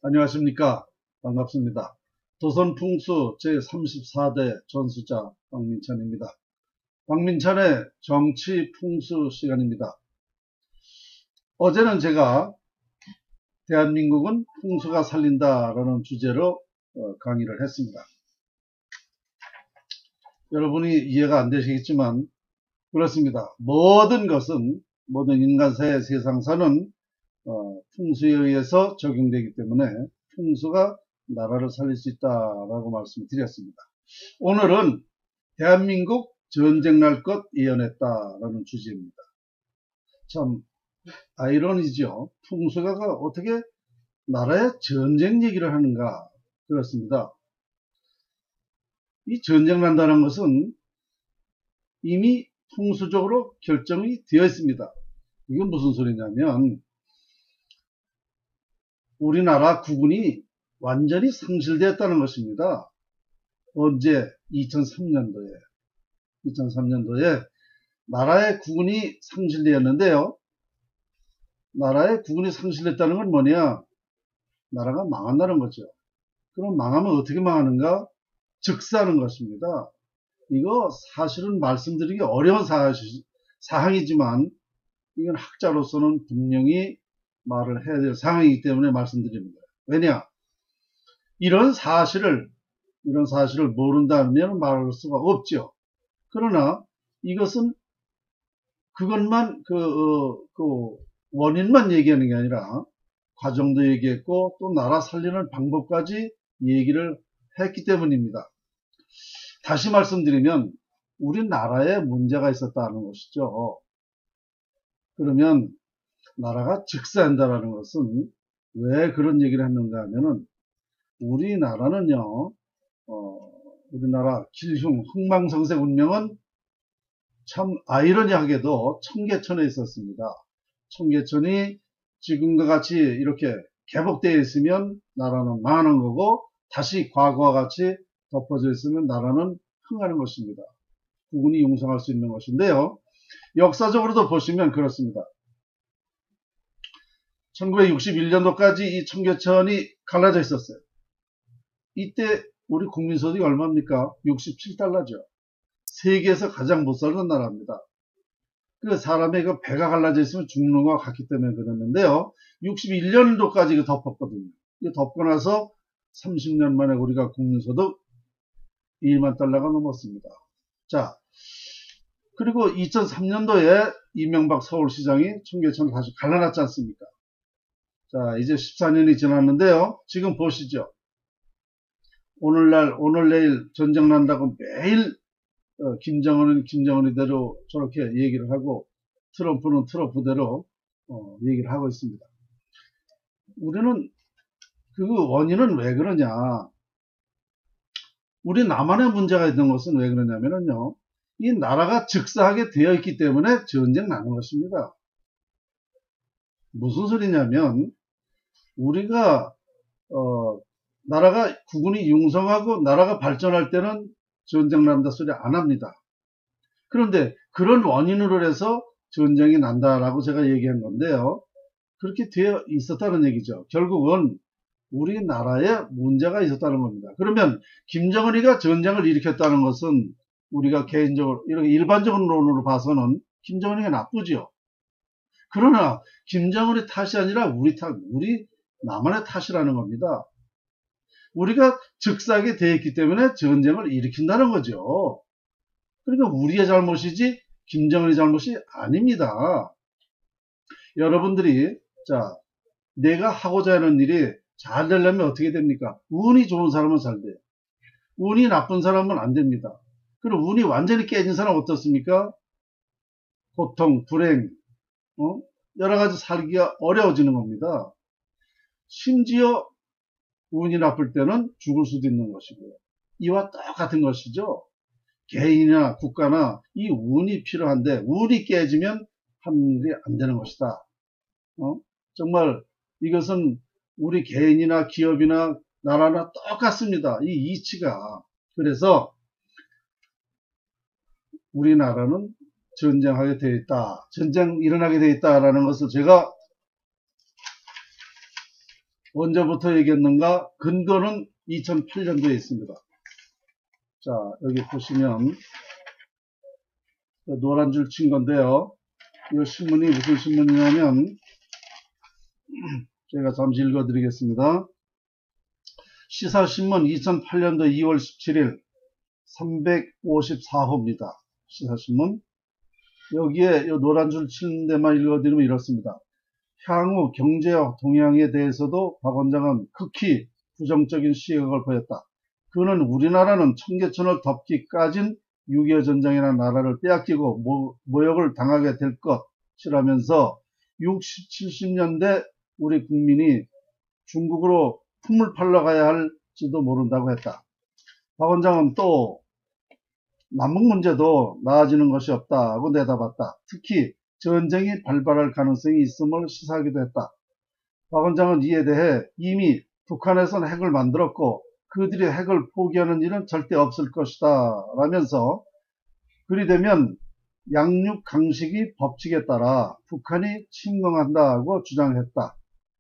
안녕하십니까. 반갑습니다. 조선풍수 제34대 전수자 박민찬입니다. 박민찬의 정치풍수 시간입니다. 어제는 제가 대한민국은 풍수가 살린다라는 주제로 강의를 했습니다. 여러분이 이해가 안 되시겠지만 그렇습니다. 모든 것은, 모든 인간사의 세상사는 풍수에 의해서 적용되기 때문에 풍수가 나라를 살릴 수 있다라고 말씀드렸습니다. 오늘은 대한민국 전쟁 날 것 예언했다라는 주제입니다. 참 아이러니죠. 풍수가 어떻게 나라의 전쟁 얘기를 하는가. 그렇습니다. 이 전쟁 난다는 것은 이미 풍수적으로 결정이 되어 있습니다. 이게 무슨 소리냐면 우리나라 국군이 완전히 상실되었다는 것입니다. 언제? 2003년도에 나라의 국군이 상실되었는데요. 나라의 국군이 상실됐다는 건 뭐냐? 나라가 망한다는 거죠. 그럼 망하면 어떻게 망하는가? 즉사하는 것입니다. 이거 사실은 말씀드리기 어려운 사항이지만 이건 학자로서는 분명히 말을 해야 될 상황이기 때문에 말씀드립니다. 왜냐? 이런 사실을 모른다면 말할 수가 없죠. 그러나 이것은 그것만 원인만 얘기하는 게 아니라 과정도 얘기했고 또 나라 살리는 방법까지 얘기를 했기 때문입니다. 다시 말씀드리면 우리나라에 문제가 있었다는 것이죠. 그러면 나라가 즉사한다는 것은 왜 그런 얘기를 했는가 하면은 우리나라는요, 우리나라 길흉 흥망성쇠 운명은 참 아이러니하게도 청계천에 있었습니다. 청계천이 지금과 같이 이렇게 개복되어 있으면 나라는 망하는 거고 다시 과거와 같이 덮어져 있으면 나라는 흥하는 것입니다. 국군이 융성할 수 있는 것인데요. 역사적으로도 보시면 그렇습니다. 1961년도까지 이 청계천이 갈라져 있었어요. 이때 우리 국민소득이 얼마입니까? 67달러죠. 세계에서 가장 못 살던 나라입니다. 그 사람의 그 배가 갈라져 있으면 죽는 것과 같기 때문에 그랬는데요. 61년도까지 덮었거든요. 덮고 나서 30년 만에 우리가 국민소득 2만 달러가 넘었습니다. 자, 그리고 2003년도에 이명박 서울시장이 청계천을 다시 갈라놨지 않습니까? 자, 이제 14년이 지났는데요. 지금 보시죠. 오늘 내일 전쟁 난다고 매일 김정은은 김정은이대로 저렇게 얘기를 하고 트럼프는 트럼프대로 얘기를 하고 있습니다. 우리는 그 원인은 왜 그러냐? 우리 나만의 문제가 있는 것은 왜 그러냐면요. 이 나라가 즉사하게 되어 있기 때문에 전쟁 나는 것입니다. 무슨 소리냐면 우리가 나라가 국군이 융성하고 나라가 발전할 때는 전쟁 난다 소리 안 합니다. 그런데 그런 원인으로 해서 전쟁이 난다라고 제가 얘기한 건데요. 그렇게 되어 있었다는 얘기죠. 결국은 우리나라에 문제가 있었다는 겁니다. 그러면 김정은이가 전쟁을 일으켰다는 것은 우리가 개인적으로 이렇게 일반적으로 봐서는 김정은이가 나쁘죠. 그러나 김정은의 탓이 아니라 우리 나만의 탓이라는 겁니다. 우리가 즉사하게 되어 있기 때문에 전쟁을 일으킨다는 거죠. 그러니까 우리의 잘못이지 김정은의 잘못이 아닙니다. 여러분들이 내가 하고자 하는 일이 잘 되려면 어떻게 됩니까? 운이 좋은 사람은 잘 돼요. 운이 나쁜 사람은 안 됩니다. 그리고 운이 완전히 깨진 사람은 어떻습니까? 고통, 불행, 여러 가지 살기가 어려워지는 겁니다. 심지어 운이 나쁠 때는 죽을 수도 있는 것이고요. 이와 똑같은 것이죠. 개인이나 국가나 이 운이 필요한데 운이 깨지면 한 일이 안 되는 것이다. 정말 이것은 우리 개인이나 기업이나 나라나 똑같습니다. 이 이치가. 그래서 우리나라는 전쟁하게 되어 있다. 전쟁 일어나게 되어 있다라는 것을 제가 언제부터 얘기했는가? 근거는 2008년도에 있습니다. 자, 여기 보시면 노란 줄 친 건데요. 이 신문이 무슨 신문이냐면 제가 잠시 읽어드리겠습니다. 시사신문 2008년도 2월 17일 354호입니다. 시사신문. 여기에 이 노란 줄 치는 데만 읽어드리면 이렇습니다. 향후 경제와 동향에 대해서도 박 원장은 극히 부정적인 시각을 보였다. 그는 우리나라는 청계천을 덮기까진 6.25 전쟁이라는 나라를 빼앗기고 모욕을 당하게 될 것이라면서 60, 70년대 우리 국민이 중국으로 품을 팔러 가야 할지도 모른다고 했다. 박 원장은 또 남북 문제도 나아지는 것이 없다고 내다봤다. 특히 전쟁이 발발할 가능성이 있음을 시사하기도 했다. 박 원장은 이에 대해 이미 북한에서는 핵을 만들었고 그들이 핵을 포기하는 일은 절대 없을 것이다 라면서 그리 되면 양육 강식이 법칙에 따라 북한이 침공한다고 주장했다.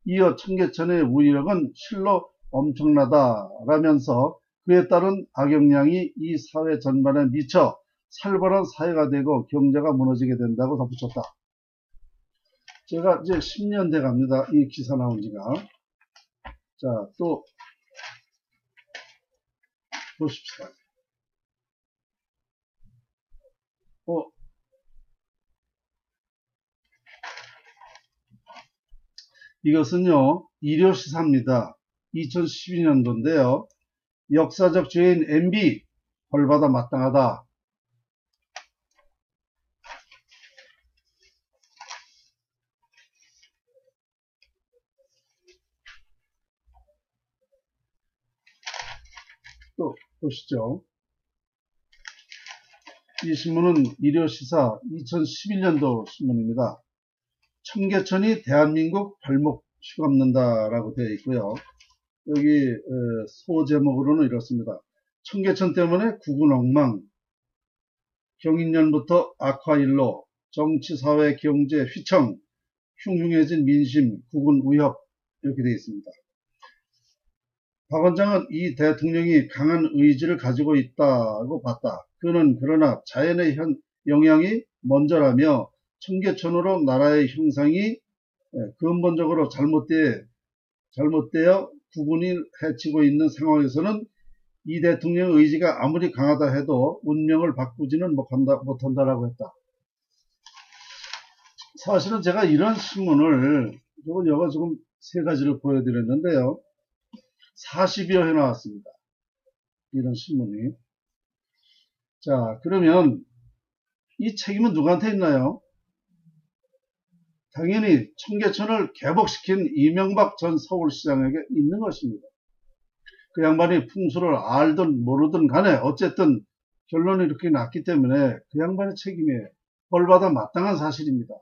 이어 청계천의 우위력은 실로 엄청나다 라면서 그에 따른 악영향이 이 사회 전반에 미쳐 살벌한 사회가 되고 경제가 무너지게 된다고 덧붙였다. 제가 이제 10년 돼 갑니다. 이 기사 나온 지가. 자, 또 보십시다. 이것은요, 일요시사입니다. 2012년도인데요. 역사적 죄인 MB 벌받아 마땅하다. 또 보시죠. 이 신문은 일요시사 2011년도 신문입니다. 청계천이 대한민국 발목 휘감는다라고 되어 있고요. 여기 소제목으로는 이렇습니다. 청계천 때문에 국군 엉망, 경인년부터 악화일로, 정치, 사회, 경제, 휘청, 흉흉해진 민심, 국군 위협 이렇게 되어 있습니다. 박 원장은 이 대통령이 강한 의지를 가지고 있다고 봤다. 그는 그러나 자연의 영향이 먼저라며 청계천으로 나라의 형상이 근본적으로 잘못되어 국군이 해치고 있는 상황에서는 이 대통령의 의지가 아무리 강하다 해도 운명을 바꾸지는 못한다라고 했다. 사실은 제가 이런 신문을 여가 지금 세 가지를 보여드렸는데요. 40여 회 나왔습니다. 이런 신문이. 자, 그러면 이 책임은 누구한테 있나요? 당연히 청계천을 개복시킨 이명박 전 서울시장에게 있는 것입니다. 그 양반이 풍수를 알든 모르든 간에 어쨌든 결론이 이렇게 났기 때문에 그 양반의 책임이에요. 벌받아 마땅한 사실입니다.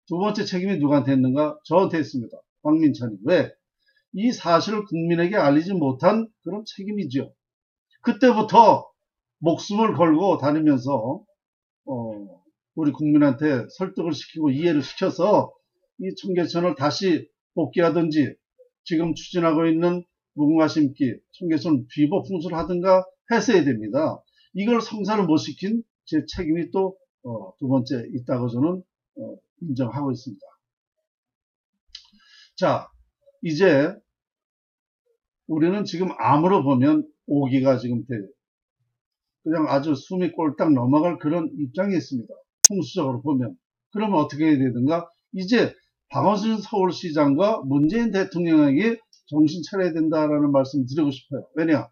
두 번째 책임이 누구한테 있는가? 저한테 있습니다. 박민찬이. 왜? 이 사실을 국민에게 알리지 못한 그런 책임이죠. 그때부터 목숨을 걸고 다니면서 우리 국민한테 설득을 시키고 이해를 시켜서 이 청계천을 다시 복귀하든지 지금 추진하고 있는 무궁화 심기, 청계천 비법 풍수를 하든가 했어야 됩니다. 이걸 성사를 못 시킨 제 책임이 또 두 번째 있다고 저는 인정하고 있습니다. 자, 이제 우리는 지금 암으로 보면 5기가 지금 돼요. 그냥 아주 숨이 꼴딱 넘어갈 그런 입장이 있습니다. 풍수적으로 보면. 그러면 어떻게 해야 되든가? 이제 박원순 서울시장과 문재인 대통령에게 정신 차려야 된다라는 말씀 드리고 싶어요. 왜냐?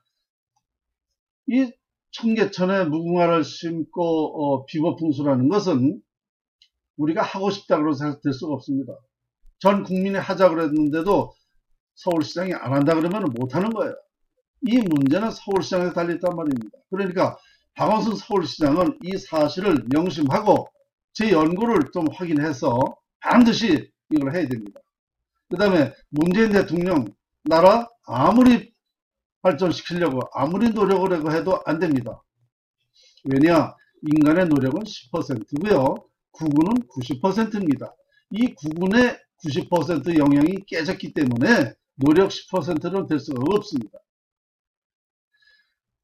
이 청계천에 무궁화를 심고 비법풍수라는 것은 우리가 하고 싶다 그래서 될 수가 없습니다. 전 국민이 하자 그랬는데도 서울시장이 안 한다 그러면 못하는 거예요. 이 문제는 서울시장에서 달려있단 말입니다. 그러니까 박원순 서울시장은 이 사실을 명심하고 제 연구를 좀 확인해서 반드시 이걸 해야 됩니다. 그 다음에 문재인 대통령 나라 아무리 발전시키려고 아무리 노력을 해도 안 됩니다. 왜냐? 인간의 노력은 10%고요. 국군은 90%입니다. 이 국군의 90% 영향이 깨졌기 때문에 노력 10%는 될 수가 없습니다.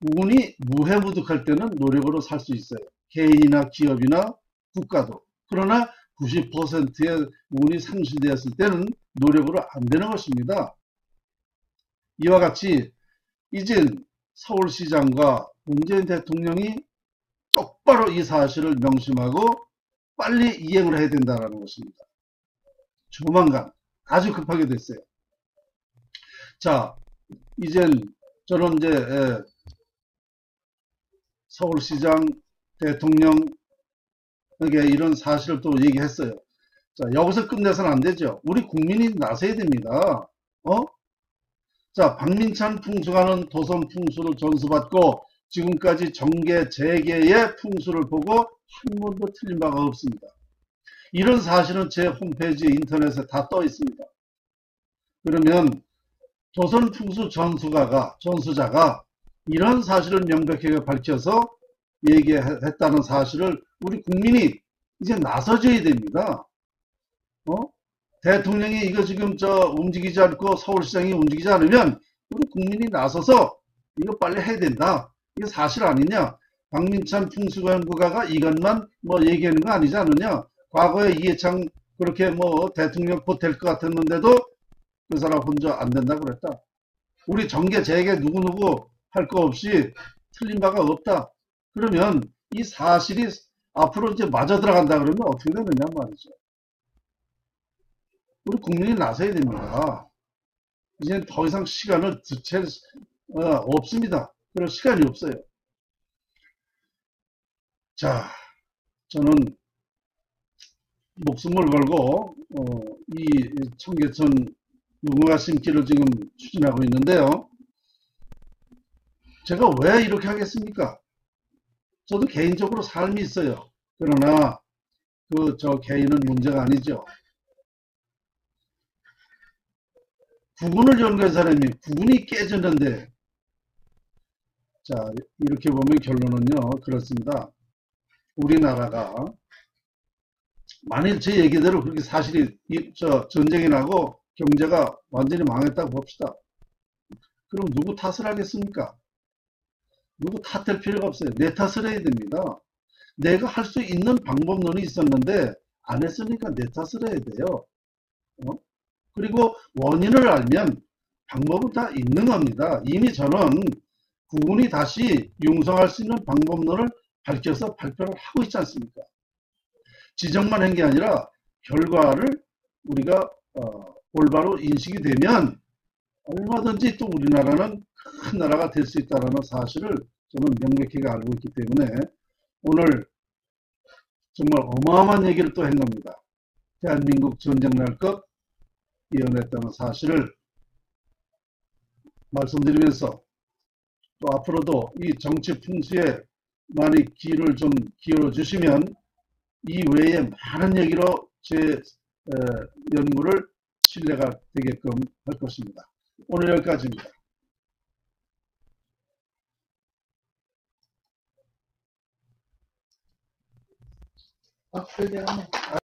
운이 무해무득할 때는 노력으로 살 수 있어요. 개인이나 기업이나 국가도. 그러나 90%의 운이 상실되었을 때는 노력으로 안 되는 것입니다. 이와 같이 이젠 서울시장과 문재인 대통령이 똑바로 이 사실을 명심하고 빨리 이행을 해야 된다는 것입니다. 조만간 아주 급하게 됐어요. 자, 이젠 저는 이제 서울시장 대통령에게 이런 사실을 또 얘기했어요. 자, 여기서 끝내서는 안 되죠. 우리 국민이 나서야 됩니다. 자, 박민찬 풍수가는 도선 풍수를 전수받고 지금까지 정계 재계의 풍수를 보고 한 번도 틀린 바가 없습니다. 이런 사실은 제 홈페이지 인터넷에 다 떠 있습니다. 그러면 도선 풍수 전수자가 이런 사실을 명백하게 밝혀서 얘기했다는 사실을 우리 국민이 이제 나서줘야 됩니다. 대통령이 이거 지금 움직이지 않고 서울시장이 움직이지 않으면 우리 국민이 나서서 이거 빨리 해야 된다. 이게 사실 아니냐? 박민찬 풍수연구가가 이것만 얘기하는 거 아니지 않느냐? 과거에 이해창 그렇게 대통령 곧 될 것 같았는데도 그 사람 혼자 안 된다고 그랬다. 우리 정계 재계 누구누구 할 거 없이 틀린 바가 없다. 그러면 이 사실이 앞으로 이제 맞아 들어간다 그러면 어떻게 되느냐 말이죠. 우리 국민이 나서야 됩니다. 이제 더 이상 시간을 지체 없습니다. 그럴 시간이 없어요. 자, 저는 목숨을 걸고 이 청계천 무궁화 심기를 지금 추진하고 있는데요. 제가 왜 이렇게 하겠습니까? 저도 개인적으로 삶이 있어요. 그러나 저 개인은 문제가 아니죠. 국군을 연구한 사람이 국군이 깨졌는데, 자, 이렇게 보면 결론은요, 그렇습니다. 우리나라가 만일 제 얘기대로 그렇게 사실이 전쟁이 나고 경제가 완전히 망했다고 봅시다. 그럼 누구 탓을 하겠습니까? 누구 탓할 필요가 없어요. 내 탓을 해야 됩니다. 내가 할 수 있는 방법론이 있었는데 안 했으니까 내 탓을 해야 돼요. 그리고 원인을 알면 방법은 다 있는 겁니다. 이미 저는 국군이 다시 융성할 수 있는 방법론을 밝혀서 발표를 하고 있지 않습니까? 지적만 한 게 아니라 결과를 우리가 올바로 인식이 되면 얼마든지 또 우리나라는 큰 나라가 될 수 있다는 사실을 저는 명백하게 알고 있기 때문에 오늘 정말 어마어마한 얘기를 또 한 겁니다. 대한민국 전쟁 날 것 예언했다는 사실을 말씀드리면서 또 앞으로도 이 정치 풍수에 많이 귀를 좀 기울여 주시면 이 외에 많은 얘기로 제 연구를 신뢰가 되게끔 할 것입니다. 오늘 여기까지입니다.